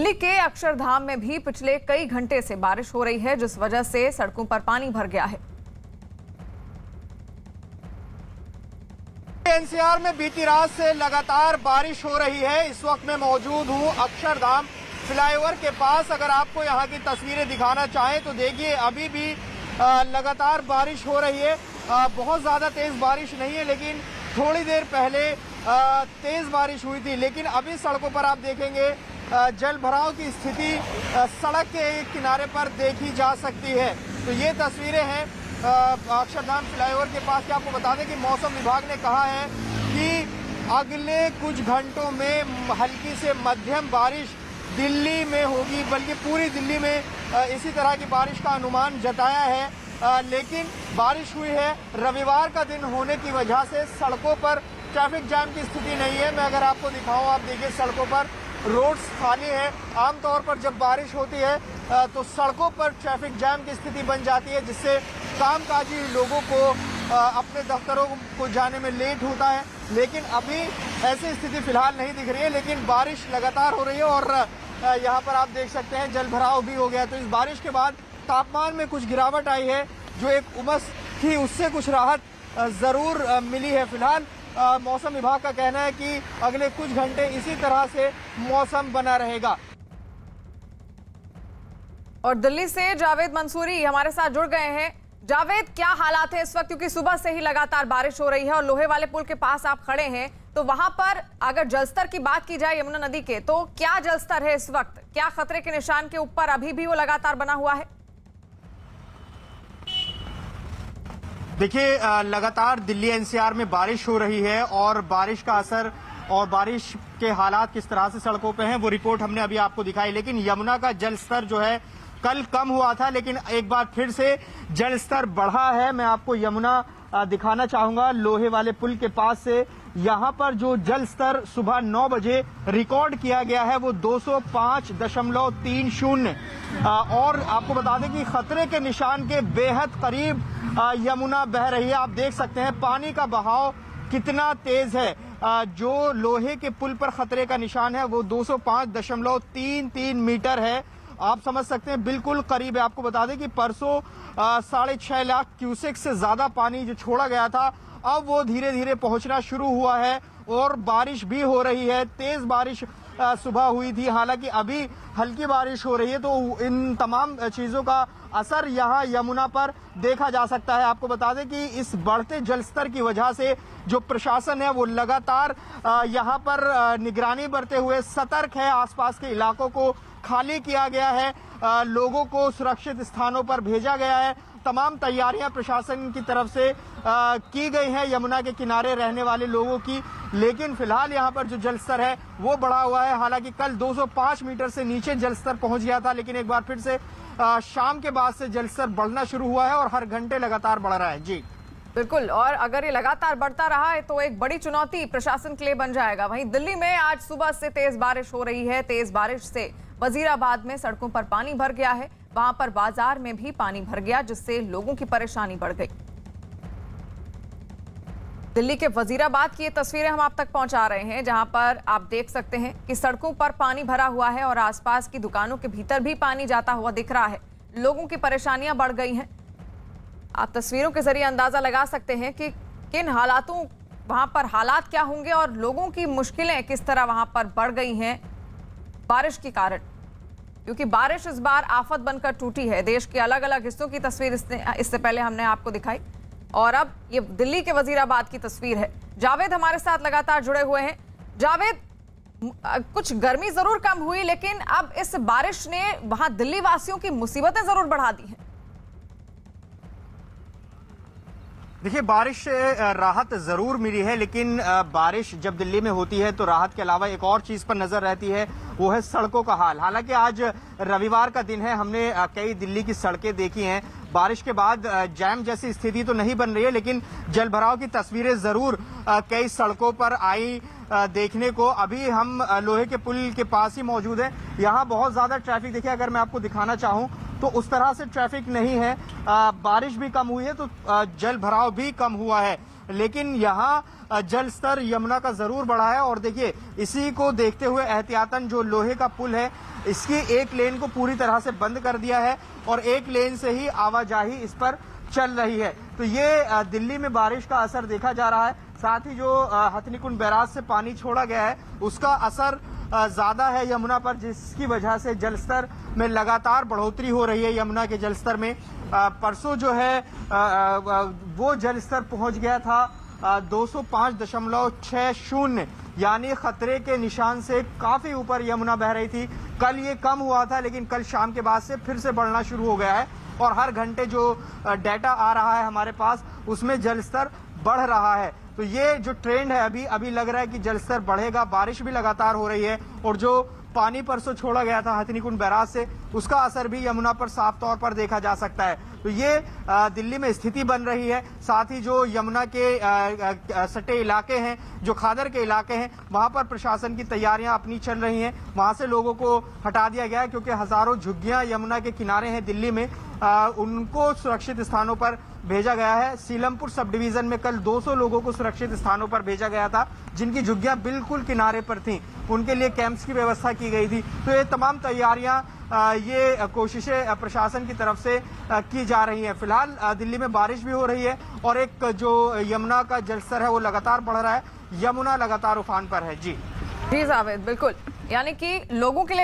दिल्ली के अक्षरधाम में भी पिछले कई घंटे से बारिश हो रही है, जिस वजह से सड़कों पर पानी भर गया है। एनसीआर में बीती रात से लगातार बारिश हो रही है। इस वक्त मैं मौजूद हूं अक्षरधाम फ्लाईओवर के पास। अगर आपको यहां की तस्वीरें दिखाना चाहें तो देखिए, अभी भी लगातार बारिश हो रही है। बहुत ज्यादा तेज बारिश नहीं है, लेकिन थोड़ी देर पहले तेज बारिश हुई थी। लेकिन अभी सड़कों पर आप देखेंगे जल भराव की स्थिति सड़क के एक किनारे पर देखी जा सकती है। तो ये तस्वीरें हैं अक्षरधाम फ्लाईओवर के पास। क्या आपको बता दें कि मौसम विभाग ने कहा है कि अगले कुछ घंटों में हल्की से मध्यम बारिश दिल्ली में होगी, बल्कि पूरी दिल्ली में इसी तरह की बारिश का अनुमान जताया है। लेकिन बारिश हुई है, रविवार का दिन होने की वजह से सड़कों पर ट्रैफिक जाम की स्थिति नहीं है। मैं अगर आपको दिखाऊं, आप देखिए सड़कों पर रोड्स खाली है। आमतौर पर जब बारिश होती है तो सड़कों पर ट्रैफिक जाम की स्थिति बन जाती है, जिससे कामकाजी लोगों को अपने दफ्तरों को जाने में लेट होता है। लेकिन अभी ऐसी स्थिति फिलहाल नहीं दिख रही है, लेकिन बारिश लगातार हो रही है और यहाँ पर आप देख सकते हैं जल भराव भी हो गया। तो इस बारिश के बाद तापमान में कुछ गिरावट आई है। जो एक उमस थी उससे कुछ राहत जरूर मिली है। फिलहाल मौसम विभाग का कहना है कि अगले कुछ घंटे इसी तरह से मौसम बना रहेगा। और दिल्ली से जावेद मंसूरी हमारे साथ जुड़ गए हैं। जावेद, क्या हालात है इस वक्त, क्योंकि सुबह से ही लगातार बारिश हो रही है और लोहे वाले पुल के पास आप खड़े हैं, तो वहां पर अगर जलस्तर की बात की जाए यमुना नदी के, तो क्या जलस्तर है इस वक्त? क्या खतरे के निशान के ऊपर अभी भी वो लगातार बना हुआ है? देखिए, लगातार दिल्ली एनसीआर में बारिश हो रही है और बारिश का असर और बारिश के हालात किस तरह से सड़कों पे हैं वो रिपोर्ट हमने अभी आपको दिखाई। लेकिन यमुना का जल स्तर जो है कल कम हुआ था, लेकिन एक बार फिर से जल स्तर बढ़ा है। मैं आपको यमुना दिखाना चाहूंगा लोहे वाले पुल के पास से। यहां पर जो जल स्तर सुबह 9 बजे रिकॉर्ड किया गया है वो 205.30 और आपको बता दें कि खतरे के निशान के बेहद करीब यमुना बह रही है। आप देख सकते हैं पानी का बहाव कितना तेज है। जो लोहे के पुल पर खतरे का निशान है वो 205.33 मीटर है। आप समझ सकते हैं बिल्कुल करीब है। आपको बता दें कि परसों 6.5 लाख क्यूसेक से ज्यादा पानी जो छोड़ा गया था, अब वो धीरे धीरे पहुंचना शुरू हुआ है और बारिश भी हो रही है। तेज बारिश सुबह हुई थी, हालांकि अभी हल्की बारिश हो रही है। तो इन तमाम चीजों का असर यहाँ यमुना पर देखा जा सकता है। आपको बता दें कि इस बढ़ते जलस्तर की वजह से जो प्रशासन है वो लगातार यहाँ पर निगरानी बरते हुए सतर्क है। आसपास के इलाकों को खाली किया गया है, लोगों को सुरक्षित स्थानों पर भेजा गया है। तमाम तैयारियां प्रशासन की तरफ से की गई हैं यमुना के किनारे रहने वाले लोगों की। लेकिन फिलहाल यहां पर जो जलस्तर है वो बढ़ा हुआ है। हालांकि कल 205 मीटर से नीचे जलस्तर पहुंच गया था, लेकिन एक बार फिर से शाम के बाद से जलस्तर बढ़ना शुरू हुआ है और हर घंटे लगातार बढ़ रहा है। जी बिल्कुल, और अगर ये लगातार बढ़ता रहा है तो एक बड़ी चुनौती प्रशासन के लिए बन जाएगा। वहीं दिल्ली में आज सुबह से तेज बारिश हो रही है। तेज बारिश से वजीराबाद में सड़कों पर पानी भर गया है, वहां पर बाजार में भी पानी भर गया, जिससे लोगों की परेशानी बढ़ गई। दिल्ली के वजीराबाद की ये तस्वीरें हम आप तक पहुंचा रहे हैं, जहां पर आप देख सकते हैं कि सड़कों पर पानी भरा हुआ है और आसपास की दुकानों के भीतर भी पानी जाता हुआ दिख रहा है। लोगों की परेशानियां बढ़ गई हैं। आप तस्वीरों के जरिए अंदाजा लगा सकते हैं कि किन हालातों वहां पर हालात क्या होंगे और लोगों की मुश्किलें किस तरह वहां पर बढ़ गई हैं बारिश के कारण, क्योंकि बारिश इस बार आफत बनकर टूटी है। देश के अलग अलग हिस्सों की तस्वीर इससे पहले हमने आपको दिखाई और अब ये दिल्ली के वजीराबाद की तस्वीर है। जावेद हमारे साथ लगातार जुड़े हुए हैं। जावेद, कुछ गर्मी जरूर कम हुई, लेकिन अब इस बारिश ने वहां दिल्ली वासियों की मुसीबतें जरूर बढ़ा दी हैं। देखिए, बारिश से राहत जरूर मिली है, लेकिन बारिश जब दिल्ली में होती है तो राहत के अलावा एक और चीज पर नजर रहती है, वो है सड़कों का हाल। हालांकि आज रविवार का दिन है, हमने कई दिल्ली की सड़कें देखी हैं। बारिश के बाद जैम जैसी स्थिति तो नहीं बन रही है, लेकिन जलभराव की तस्वीरें जरूर कई सड़कों पर आई देखने को। अभी हम लोहे के पुल के पास ही मौजूद हैं। यहाँ बहुत ज्यादा ट्रैफिक, देखिए अगर मैं आपको दिखाना चाहूँ तो उस तरह से ट्रैफिक नहीं है। बारिश भी कम हुई है तो जल भराव भी कम हुआ है। लेकिन यहाँ जल स्तर यमुना का जरूर बढ़ा है। और देखिए, इसी को देखते हुए एहतियातन जो लोहे का पुल है, इसकी एक लेन को पूरी तरह से बंद कर दिया है और एक लेन से ही आवाजाही इस पर चल रही है। तो ये दिल्ली में बारिश का असर देखा जा रहा है। साथ ही जो हथनीकुंड बैराज से पानी छोड़ा गया है, उसका असर ज्यादा है यमुना पर, जिसकी वजह से जलस्तर में लगातार बढ़ोतरी हो रही है। यमुना के जलस्तर में परसों जो है वो जलस्तर पहुंच गया था 205.60, यानी खतरे के निशान से काफी ऊपर यमुना बह रही थी। कल ये कम हुआ था, लेकिन कल शाम के बाद से फिर से बढ़ना शुरू हो गया है और हर घंटे जो डाटा आ रहा है हमारे पास, उसमें जलस्तर बढ़ रहा है। तो ये जो ट्रेंड है अभी लग रहा है कि जलस्तर बढ़ेगा। बारिश भी लगातार हो रही है और जो पानी परसों छोड़ा गया था हथनीकुंड बैराज से, उसका असर भी यमुना पर साफ तौर पर देखा जा सकता है। तो ये दिल्ली में स्थिति बन रही है। साथ ही जो यमुना के सटे इलाके हैं, जो खादर के इलाके हैं, वहां पर प्रशासन की तैयारियां अपनी चल रही हैं। वहां से लोगों को हटा दिया गया है, क्योंकि हजारों झुग्गियां यमुना के किनारे हैं दिल्ली में, उनको सुरक्षित स्थानों पर भेजा गया है। सीलमपुर सब डिवीजन में कल 200 लोगों को सुरक्षित स्थानों पर भेजा गया था, जिनकी झुग्गियां बिल्कुल किनारे पर थीं। उनके लिए कैंप्स की व्यवस्था की गई थी। तो ये तमाम तैयारियां, ये कोशिशें प्रशासन की तरफ से की जा रही हैं। फिलहाल दिल्ली में बारिश भी हो रही है और एक जो यमुना का जलस्तर है वो लगातार बढ़ रहा है। यमुना लगातार उफान पर है। जी जावेद, बिल्कुल, यानी कि लोगों के लिए